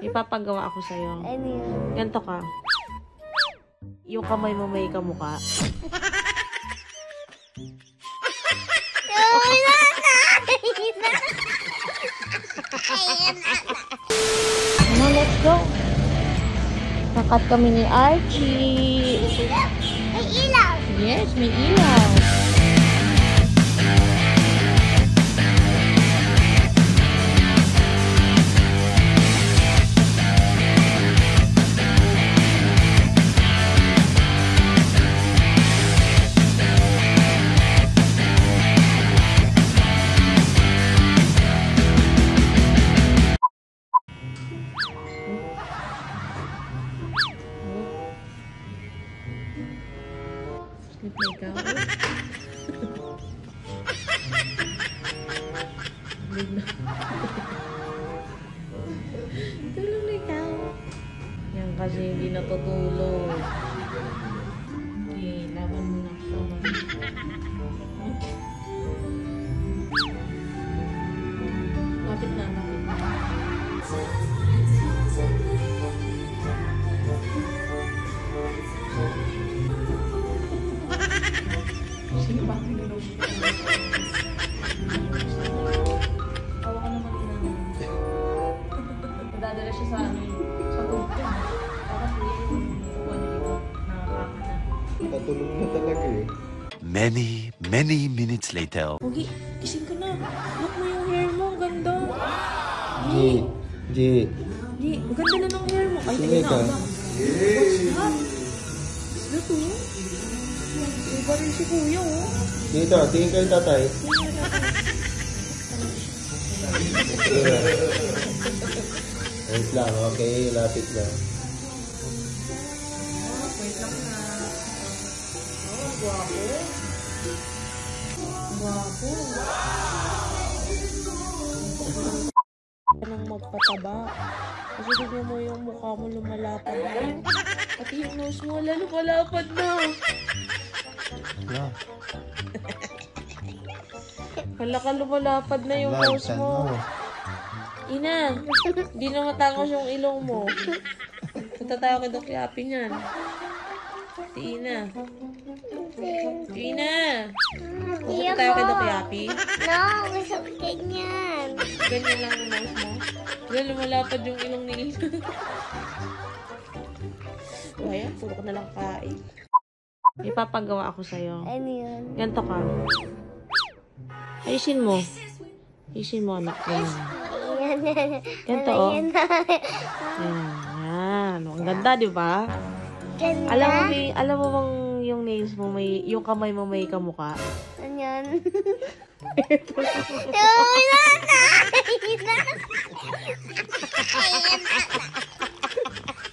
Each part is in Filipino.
Ipapagawa ako sa'yo. Ano yun? Ganto ka. Yung kamay mo may kamukha. Ano, let's go. Nakat kami ni Archie. May ilaw! Yes, may ilaw. Sleep na ikaw. Tulog na ikaw. Yan kasi hindi natutulog. Okay, laban mo na. Laban. Lapit na, lapit na. Sino ba ang pinulog? Tawa ka naman na. Madadala siya sa tubig. Tapos yung buwan dito. Nakakama na. Natulog na talaga eh. Many minutes later. Pogi, gising ka na. Look mo yung hair mo. Ang ganda. G. Ang ganda na ng hair mo. Ay, Sige tingin ka. na. What's that? Is that oh? Iba rin si Kuya oh. Dito, tingin kayo tatay. Wait lang, okay. Lapit lang. Wait lang na. Oh, guwapo. Guwapo. Nang magpataba. Kasi tignan mo yung mukha mo lumalapad na. Pati yung nose mo wala lumalapad na. Yeah. Wala ka lumalapad na yung nose mo. Ina, di na matangos yung ilong mo. Punta tayo kay Doc Yapi niyan. Ina. Pupunta tayo kay Doc Yapi. No, gusto ko ganyan. Ganyan lang yung nose mo. Wala lumalapad yung ilong ni Ina. Kaya, puro ka na lang kain. Ipapagawa ako sa'yo. Ano yun? Ganto ka. Ayusin mo. Ayusin mo, anak ko. Ganto, oh. Ayan. Ang ganda, di ba? Ganda? Alam mo bang yung nails mo, yung kamay mo may kamukha? Ano yun?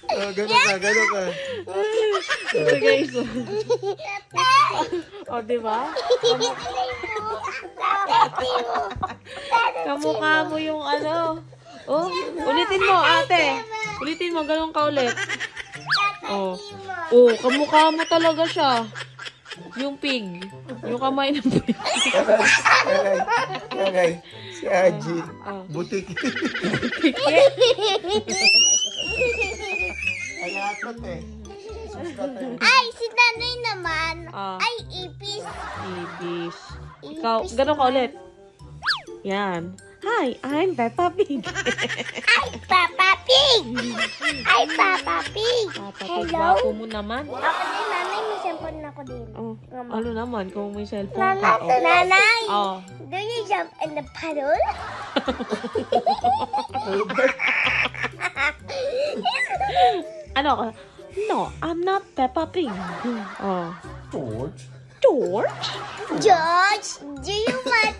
Oh, gano'n ka. Ito guys. O, di ba? Kamukha mo yung ano. Oh, ulitin mo, ate. Ulitin mo, ganun ka ulit. Oh, kamukha mo talaga siya. Yung pig. Yung kamay ng pig. Kagay. Si Aji. Butik. Ay, atot eh. Ay, si Nanay naman. Ay, ipis. Ibis. Ikaw, ganun ka ulit. Yan. Hi, I'm Peppa Pig. Ay, Peppa Pig. Ay, Peppa Pig. Hello. Hello. Gwapo mo naman. Ako din, Nanay. May cellphone ako din. Oh, ano naman, kung may cellphone ka. Oh. Nanay, Oh. do you jump in the puddle? Ano ka? No, I'm not Peppa Pig. Oh. George. George? George, do you want